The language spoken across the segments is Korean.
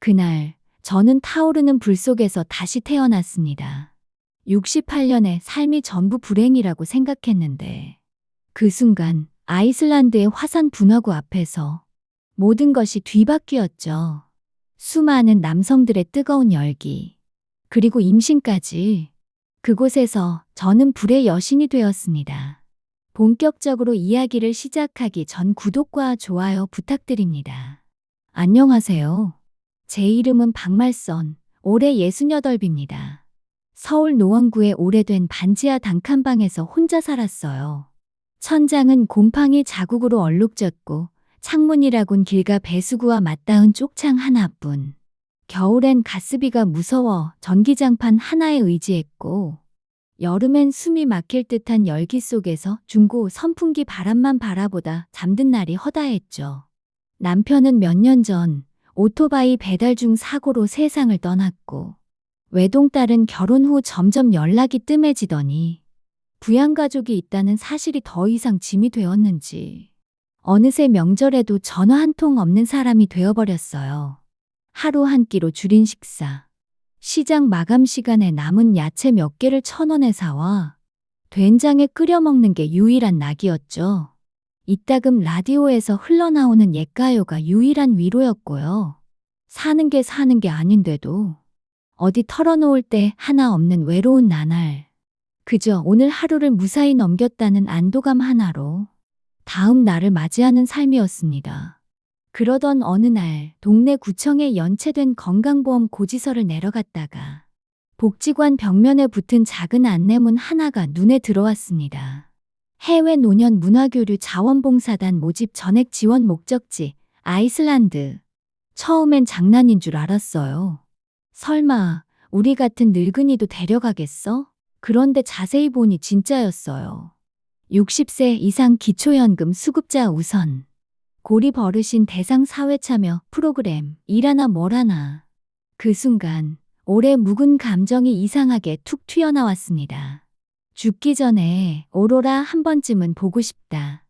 그날 저는 타오르는 불 속에서 다시 태어났습니다. 68년의 삶이 전부 불행이라고 생각했는데 그 순간 아이슬란드의 화산 분화구 앞에서 모든 것이 뒤바뀌었죠. 수많은 남성들의 뜨거운 열기, 그리고 임신까지. 그곳에서 저는 불의 여신이 되었습니다. 본격적으로 이야기를 시작하기 전 구독과 좋아요 부탁드립니다. 안녕하세요. 제 이름은 박말선, 올해 68입니다. 서울 노원구의 오래된 반지하 단칸방에서 혼자 살았어요. 천장은 곰팡이 자국으로 얼룩졌고 창문이라곤 길가 배수구와 맞닿은 쪽창 하나뿐. 겨울엔 가스비가 무서워 전기장판 하나에 의지했고, 여름엔 숨이 막힐 듯한 열기 속에서 중고 선풍기 바람만 바라보다 잠든 날이 허다했죠. 남편은 몇 년 전 오토바이 배달 중 사고로 세상을 떠났고, 외동딸은 결혼 후 점점 연락이 뜸해지더니 부양가족이 있다는 사실이 더 이상 짐이 되었는지 어느새 명절에도 전화 한 통 없는 사람이 되어버렸어요. 하루 한 끼로 줄인 식사, 시장 마감 시간에 남은 야채 몇 개를 1,000원에 사와 된장에 끓여 먹는 게 유일한 낙이었죠. 이따금 라디오에서 흘러나오는 옛가요가 유일한 위로였고요. 사는 게 아닌데도 어디 털어놓을 데 하나 없는 외로운 나날. 그저 오늘 하루를 무사히 넘겼다는 안도감 하나로 다음 날을 맞이하는 삶이었습니다. 그러던 어느 날 동네 구청에 연체된 건강보험 고지서를 내려갔다가 복지관 벽면에 붙은 작은 안내문 하나가 눈에 들어왔습니다. 해외 노년 문화교류 자원봉사단 모집 전액 지원 목적지 아이슬란드. 처음엔 장난인 줄 알았어요. 설마 우리 같은 늙은이도 데려가겠어? 그런데 자세히 보니 진짜였어요. 60세 이상 기초연금 수급자 우선. 고립 어르신 대상 사회참여 프로그램 일하나 뭘하나. 그 순간 올해 묵은 감정이 이상하게 툭 튀어나왔습니다. 죽기 전에 오로라 한 번쯤은 보고 싶다.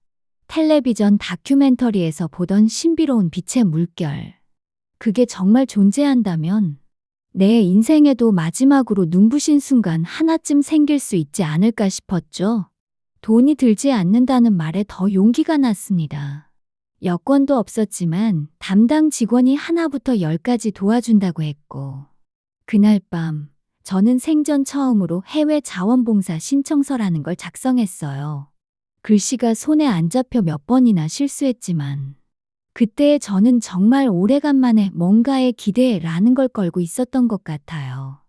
텔레비전 다큐멘터리에서 보던 신비로운 빛의 물결. 그게 정말 존재한다면 내 인생에도 마지막으로 눈부신 순간 하나쯤 생길 수 있지 않을까 싶었죠. 돈이 들지 않는다는 말에 더 용기가 났습니다. 여권도 없었지만 담당 직원이 하나부터 10까지 도와준다고 했고, 그날 밤 저는 생전 처음으로 해외 자원봉사 신청서라는 걸 작성했어요. 글씨가 손에 안 잡혀 몇 번이나 실수했지만 그때의 저는 정말 오래간만에 뭔가에 기대라는 걸 걸고 있었던 것 같아요.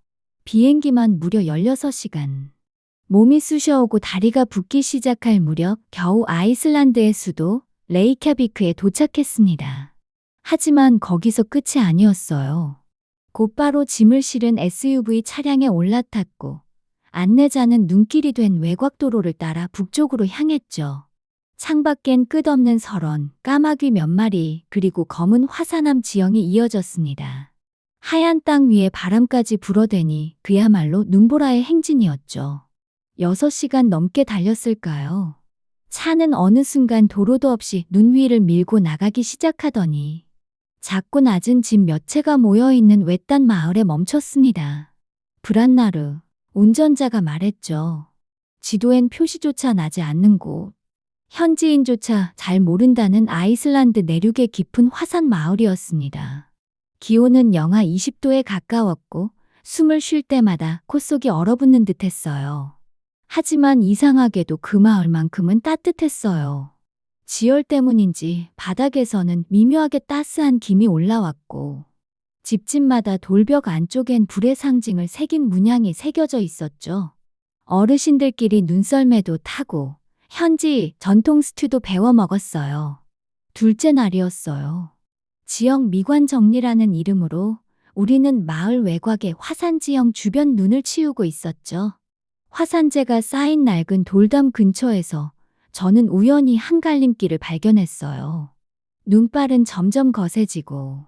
비행기만 무려 16시간. 몸이 쑤셔오고 다리가 붓기 시작할 무렵 겨우 아이슬란드의 수도 레이캬비크에 도착했습니다. 하지만 거기서 끝이 아니었어요. 곧바로 짐을 실은 SUV 차량에 올라탔고 안내자는 눈길이 된 외곽도로를 따라 북쪽으로 향했죠. 창밖엔 끝없는 설원, 까마귀 몇 마리, 그리고 검은 화산암 지형이 이어졌습니다. 하얀 땅 위에 바람까지 불어대니 그야말로 눈보라의 행진이었죠. 6시간 넘게 달렸을까요? 차는 어느 순간 도로도 없이 눈 위를 밀고 나가기 시작하더니 작고 낮은 집 몇 채가 모여있는 외딴 마을에 멈췄습니다. 브란나르, 운전자가 말했죠. 지도엔 표시조차 나지 않는 곳. 현지인조차 잘 모른다는 아이슬란드 내륙의 깊은 화산 마을이었습니다. 기온은 영하 20도에 가까웠고 숨을 쉴 때마다 콧속이 얼어붙는 듯했어요. 하지만 이상하게도 그 마을만큼은 따뜻했어요. 지열 때문인지 바닥에서는 미묘하게 따스한 김이 올라왔고 집집마다 돌벽 안쪽엔 불의 상징을 새긴 문양이 새겨져 있었죠. 어르신들끼리 눈썰매도 타고 현지 전통 스튜도 배워 먹었어요. 둘째 날이었어요. 지역 미관 정리라는 이름으로 우리는 마을 외곽의 화산지형 주변 눈을 치우고 있었죠. 화산재가 쌓인 낡은 돌담 근처에서 저는 우연히 한 갈림길을 발견했어요. 눈발은 점점 거세지고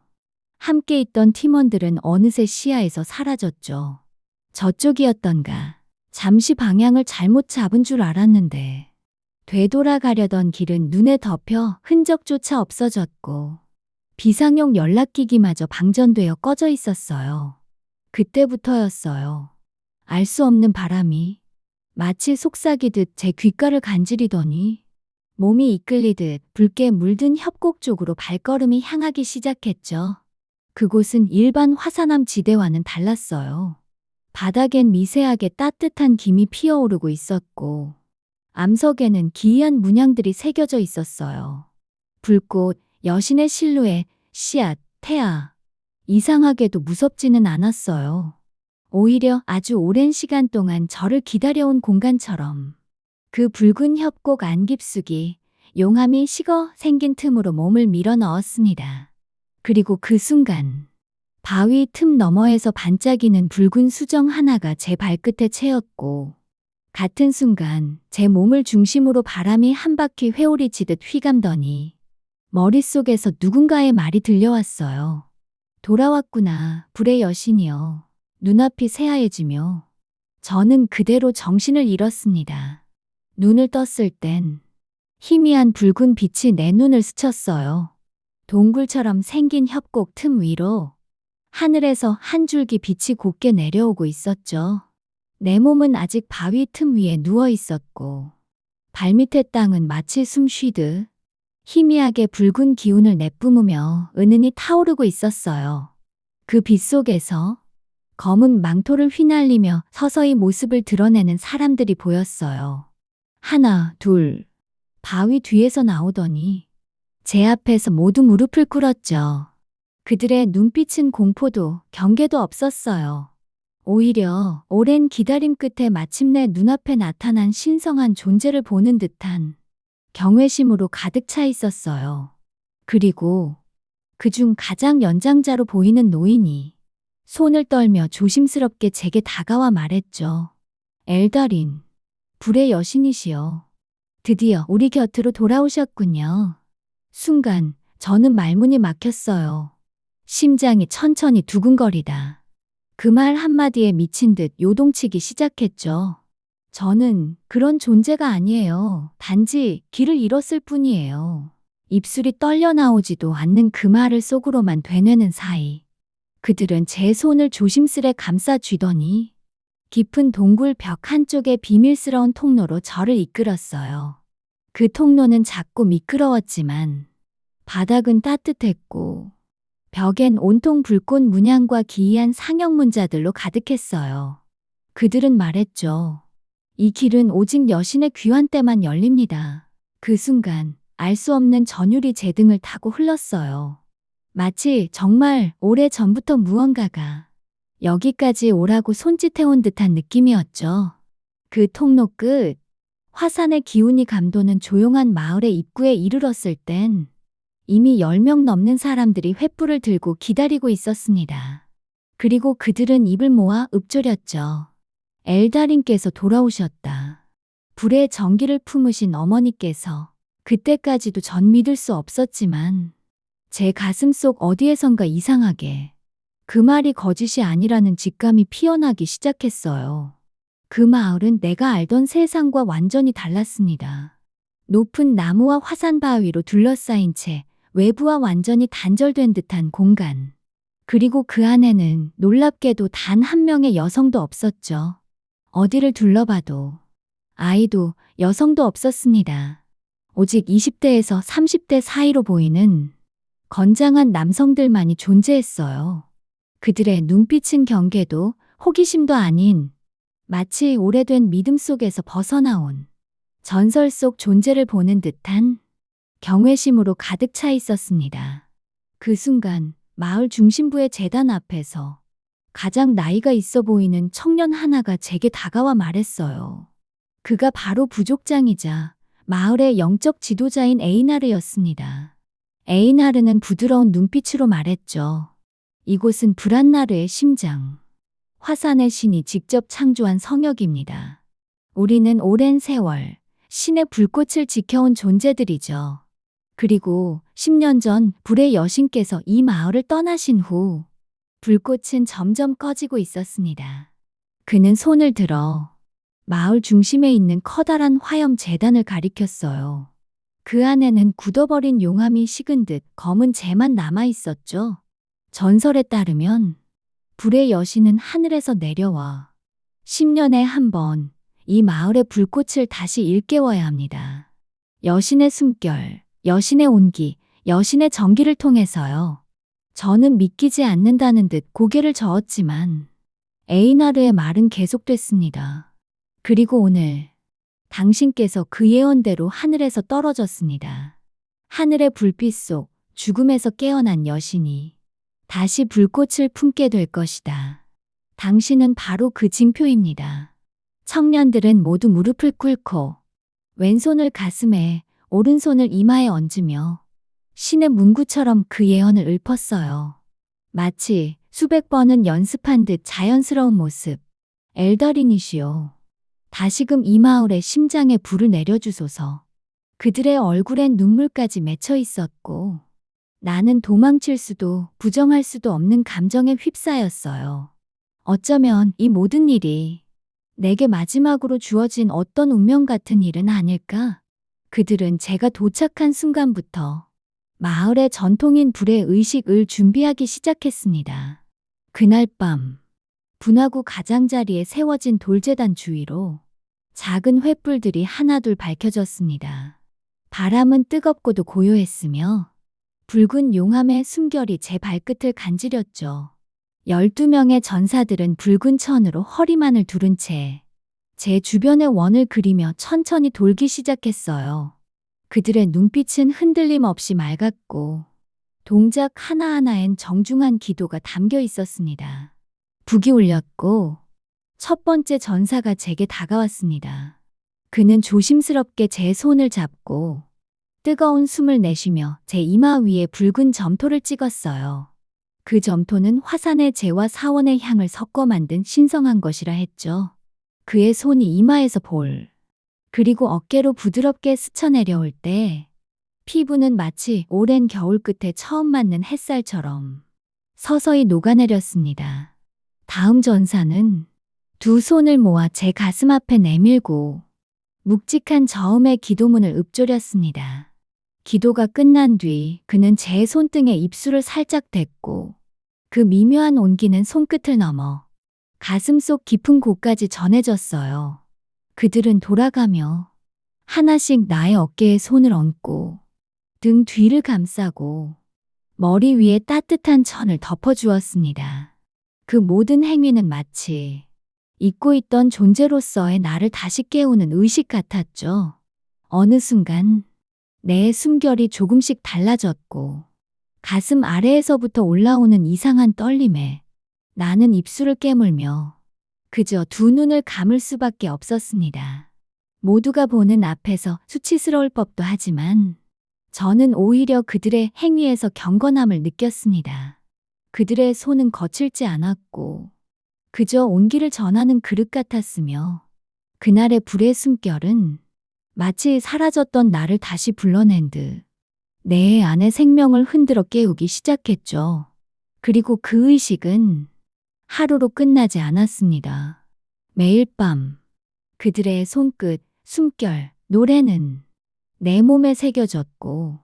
함께 있던 팀원들은 어느새 시야에서 사라졌죠. 저쪽이었던가. 잠시 방향을 잘못 잡은 줄 알았는데 되돌아가려던 길은 눈에 덮여 흔적조차 없어졌고 비상용 연락기기마저 방전되어 꺼져 있었어요. 그때부터였어요. 알 수 없는 바람이 마치 속삭이듯 제 귓가를 간지리더니 몸이 이끌리듯 붉게 물든 협곡 쪽으로 발걸음이 향하기 시작했죠. 그곳은 일반 화산암 지대와는 달랐어요. 바닥엔 미세하게 따뜻한 김이 피어오르고 있었고 암석에는 기이한 문양들이 새겨져 있었어요. 불꽃, 여신의 실루엣, 씨앗, 태아. 이상하게도 무섭지는 않았어요. 오히려 아주 오랜 시간 동안 저를 기다려온 공간처럼 그 붉은 협곡 안 깊숙이 용암이 식어 생긴 틈으로 몸을 밀어 넣었습니다. 그리고 그 순간 바위 틈 너머에서 반짝이는 붉은 수정 하나가 제 발끝에 채였고 같은 순간 제 몸을 중심으로 바람이 한 바퀴 회오리치듯 휘감더니 머릿속에서 누군가의 말이 들려왔어요. 돌아왔구나, 불의 여신이여. 눈앞이 새하얘지며 저는 그대로 정신을 잃었습니다. 눈을 떴을 땐 희미한 붉은 빛이 내 눈을 스쳤어요. 동굴처럼 생긴 협곡 틈 위로 하늘에서 한 줄기 빛이 곱게 내려오고 있었죠. 내 몸은 아직 바위 틈 위에 누워 있었고 발밑의 땅은 마치 숨 쉬듯 희미하게 붉은 기운을 내뿜으며 은은히 타오르고 있었어요. 그 빛 속에서 검은 망토를 휘날리며 서서히 모습을 드러내는 사람들이 보였어요. 하나, 둘, 바위 뒤에서 나오더니 제 앞에서 모두 무릎을 꿇었죠. 그들의 눈빛은 공포도 경계도 없었어요. 오히려 오랜 기다림 끝에 마침내 눈앞에 나타난 신성한 존재를 보는 듯한 경외심으로 가득 차 있었어요. 그리고 그중 가장 연장자로 보이는 노인이 손을 떨며 조심스럽게 제게 다가와 말했죠. 엘다린, 불의 여신이시여. 드디어 우리 곁으로 돌아오셨군요. 순간 저는 말문이 막혔어요. 심장이 천천히 두근거리다. 그 말 한마디에 미친 듯 요동치기 시작했죠. 저는 그런 존재가 아니에요. 단지 길을 잃었을 뿐이에요. 입술이 떨려 나오지도 않는 그 말을 속으로만 되뇌는 사이 그들은 제 손을 조심스레 감싸 쥐더니 깊은 동굴 벽 한쪽의 비밀스러운 통로로 저를 이끌었어요. 그 통로는 작고 미끄러웠지만 바닥은 따뜻했고 벽엔 온통 불꽃 문양과 기이한 상형 문자들로 가득했어요. 그들은 말했죠. 이 길은 오직 여신의 귀환 때만 열립니다. 그 순간 알 수 없는 전율이 제 등을 타고 흘렀어요. 마치 정말 오래 전부터 무언가가 여기까지 오라고 손짓해온 듯한 느낌이었죠. 그 통로 끝, 화산의 기운이 감도는 조용한 마을의 입구에 이르렀을 땐 이미 10명 넘는 사람들이 횃불을 들고 기다리고 있었습니다. 그리고 그들은 입을 모아 읊조렸죠. 엘다린께서 돌아오셨다. 불의 전기를 품으신 어머니께서 그때까지도 전 믿을 수 없었지만 제 가슴 속 어디에선가 이상하게 그 말이 거짓이 아니라는 직감이 피어나기 시작했어요. 그 마을은 내가 알던 세상과 완전히 달랐습니다. 높은 나무와 화산 바위로 둘러싸인 채 외부와 완전히 단절된 듯한 공간. 그리고 그 안에는 놀랍게도 단 한 명의 여성도 없었죠. 어디를 둘러봐도 아이도 여성도 없었습니다. 오직 20대에서 30대 사이로 보이는 건장한 남성들만이 존재했어요. 그들의 눈빛은 경계도 호기심도 아닌 마치 오래된 믿음 속에서 벗어나온 전설 속 존재를 보는 듯한 경외심으로 가득 차 있었습니다. 그 순간 마을 중심부의 제단 앞에서 가장 나이가 있어 보이는 청년 하나가 제게 다가와 말했어요. 그가 바로 부족장이자 마을의 영적 지도자인 에이나르였습니다. 에이나르는 부드러운 눈빛으로 말했죠. 이곳은 브란나르의 심장, 화산의 신이 직접 창조한 성역입니다. 우리는 오랜 세월 신의 불꽃을 지켜온 존재들이죠. 그리고 10년 전 불의 여신께서 이 마을을 떠나신 후 불꽃은 점점 꺼지고 있었습니다. 그는 손을 들어 마을 중심에 있는 커다란 화염 재단을 가리켰어요. 그 안에는 굳어버린 용암이 식은 듯 검은 재만 남아 있었죠. 전설에 따르면 불의 여신은 하늘에서 내려와 10년에 한 번 이 마을의 불꽃을 다시 일깨워야 합니다. 여신의 숨결, 여신의 온기, 여신의 전기를 통해서요. 저는 믿기지 않는다는 듯 고개를 저었지만 에이나르의 말은 계속됐습니다. 그리고 오늘 당신께서 그 예언대로 하늘에서 떨어졌습니다. 하늘의 불빛 속 죽음에서 깨어난 여신이 다시 불꽃을 품게 될 것이다. 당신은 바로 그 징표입니다. 청년들은 모두 무릎을 꿇고 왼손을 가슴에 오른손을 이마에 얹으며 신의 문구처럼 그 예언을 읊었어요. 마치 수백 번은 연습한 듯 자연스러운 모습. 엘더린이시여, 다시금 이 마을의 심장에 불을 내려주소서. 그들의 얼굴엔 눈물까지 맺혀 있었고 나는 도망칠 수도 부정할 수도 없는 감정에 휩싸였어요. 어쩌면 이 모든 일이 내게 마지막으로 주어진 어떤 운명 같은 일은 아닐까? 그들은 제가 도착한 순간부터 마을의 전통인 불의 의식을 준비하기 시작했습니다. 그날 밤 분화구 가장자리에 세워진 돌제단 주위로 작은 횃불들이 하나둘 밝혀졌습니다. 바람은 뜨겁고도 고요했으며 붉은 용암의 숨결이 제 발끝을 간지렸죠. 12명의 전사들은 붉은 천으로 허리만을 두른 채 제 주변의 원을 그리며 천천히 돌기 시작했어요. 그들의 눈빛은 흔들림 없이 맑았고 동작 하나하나엔 정중한 기도가 담겨 있었습니다. 북이 울렸고 첫 번째 전사가 제게 다가왔습니다. 그는 조심스럽게 제 손을 잡고 뜨거운 숨을 내쉬며 제 이마 위에 붉은 점토를 찍었어요. 그 점토는 화산의 재와 사원의 향을 섞어 만든 신성한 것이라 했죠. 그의 손이 이마에서 그리고 어깨로 부드럽게 스쳐 내려올 때 피부는 마치 오랜 겨울 끝에 처음 맞는 햇살처럼 서서히 녹아내렸습니다. 다음 전사는 두 손을 모아 제 가슴 앞에 내밀고 묵직한 저음의 기도문을 읊조렸습니다. 기도가 끝난 뒤 그는 제 손등에 입술을 살짝 댔고 그 미묘한 온기는 손끝을 넘어 가슴속 깊은 곳까지 전해졌어요. 그들은 돌아가며 하나씩 나의 어깨에 손을 얹고 등 뒤를 감싸고 머리 위에 따뜻한 천을 덮어주었습니다. 그 모든 행위는 마치 잊고 있던 존재로서의 나를 다시 깨우는 의식 같았죠. 어느 순간 내 숨결이 조금씩 달라졌고 가슴 아래에서부터 올라오는 이상한 떨림에 나는 입술을 깨물며 그저 두 눈을 감을 수밖에 없었습니다. 모두가 보는 앞에서 수치스러울 법도 하지만 저는 오히려 그들의 행위에서 경건함을 느꼈습니다. 그들의 손은 거칠지 않았고 그저 온기를 전하는 그릇 같았으며 그날의 불의 숨결은 마치 사라졌던 나를 다시 불러낸 듯 내 안의 생명을 흔들어 깨우기 시작했죠. 그리고 그 의식은 하루로 끝나지 않았습니다. 매일 밤 그들의 손끝, 숨결, 노래는 내 몸에 새겨졌고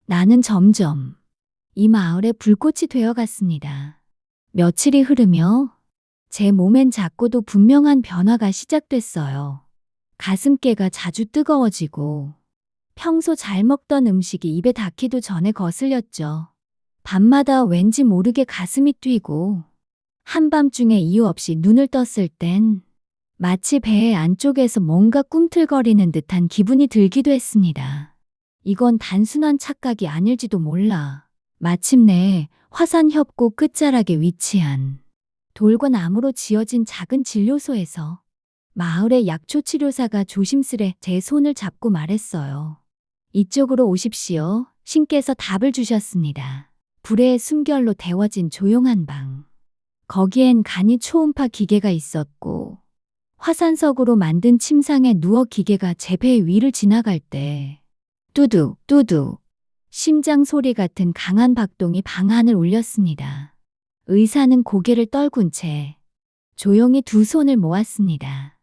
나는 점점 이 마을의 불꽃이 되어갔습니다. 며칠이 흐르며 제 몸엔 작고도 분명한 변화가 시작됐어요. 가슴께가 자주 뜨거워지고 평소 잘 먹던 음식이 입에 닿기도 전에 거슬렸죠. 밤마다 왠지 모르게 가슴이 뛰고 한밤중에 이유 없이 눈을 떴을 땐 마치 배의 안쪽에서 뭔가 꿈틀거리는 듯한 기분이 들기도 했습니다. 이건 단순한 착각이 아닐지도 몰라. 마침내 화산 협곡 끝자락에 위치한 돌과 나무로 지어진 작은 진료소에서 마을의 약초치료사가 조심스레 제 손을 잡고 말했어요. 이쪽으로 오십시오. 신께서 답을 주셨습니다. 불의 숨결로 데워진 조용한 방. 거기엔 간이 초음파 기계가 있었고 화산석으로 만든 침상에 누워 기계가 제 배 위를 지나갈 때 뚜둑 뚜둑 심장 소리 같은 강한 박동이 방 안을 울렸습니다. 의사는 고개를 떨군 채 조용히 두 손을 모았습니다.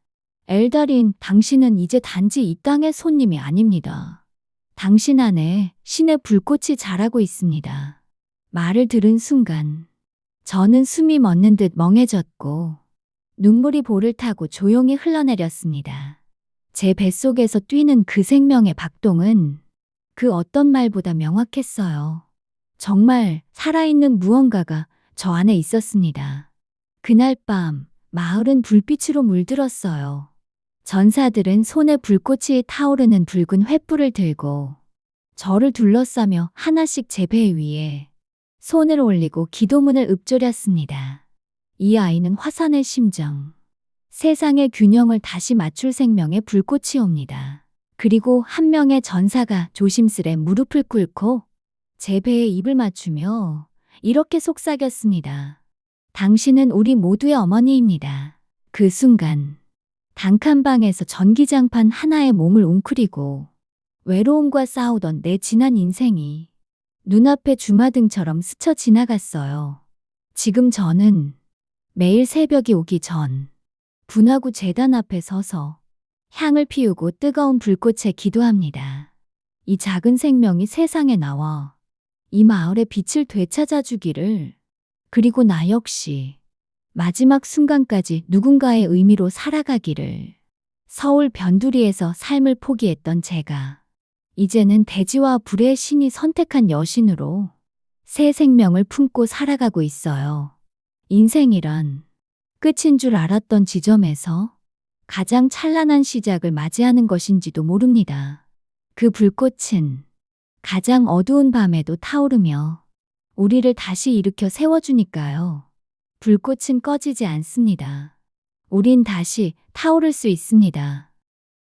엘다린, 당신은 이제 단지 이 땅의 손님이 아닙니다. 당신 안에 신의 불꽃이 자라고 있습니다. 말을 들은 순간 저는 숨이 멎는 듯 멍해졌고 눈물이 볼을 타고 조용히 흘러내렸습니다. 제 뱃속에서 뛰는 그 생명의 박동은 그 어떤 말보다 명확했어요. 정말 살아있는 무언가가 저 안에 있었습니다. 그날 밤 마을은 불빛으로 물들었어요. 전사들은 손에 불꽃이 타오르는 붉은 횃불을 들고 저를 둘러싸며 하나씩 제 배 위에 손을 올리고 기도문을 읊조렸습니다. 이 아이는 화산의 심정, 세상의 균형을 다시 맞출 생명의 불꽃이 옵니다. 그리고 한 명의 전사가 조심스레 무릎을 꿇고 제 배에 입을 맞추며 이렇게 속삭였습니다. 당신은 우리 모두의 어머니입니다. 그 순간 단칸방에서 전기장판 하나에 몸을 웅크리고 외로움과 싸우던 내 지난 인생이 눈앞에 주마등처럼 스쳐 지나갔어요. 지금 저는 매일 새벽이 오기 전 분화구 제단 앞에 서서 향을 피우고 뜨거운 불꽃에 기도합니다. 이 작은 생명이 세상에 나와 이 마을의 빛을 되찾아 주기를, 그리고 나 역시 마지막 순간까지 누군가의 의미로 살아가기를. 서울 변두리에서 삶을 포기했던 제가 이제는 대지와 불의 신이 선택한 여신으로 새 생명을 품고 살아가고 있어요. 인생이란 끝인 줄 알았던 지점에서 가장 찬란한 시작을 맞이하는 것인지도 모릅니다. 그 불꽃은 가장 어두운 밤에도 타오르며 우리를 다시 일으켜 세워주니까요. 불꽃은 꺼지지 않습니다. 우린 다시 타오를 수 있습니다.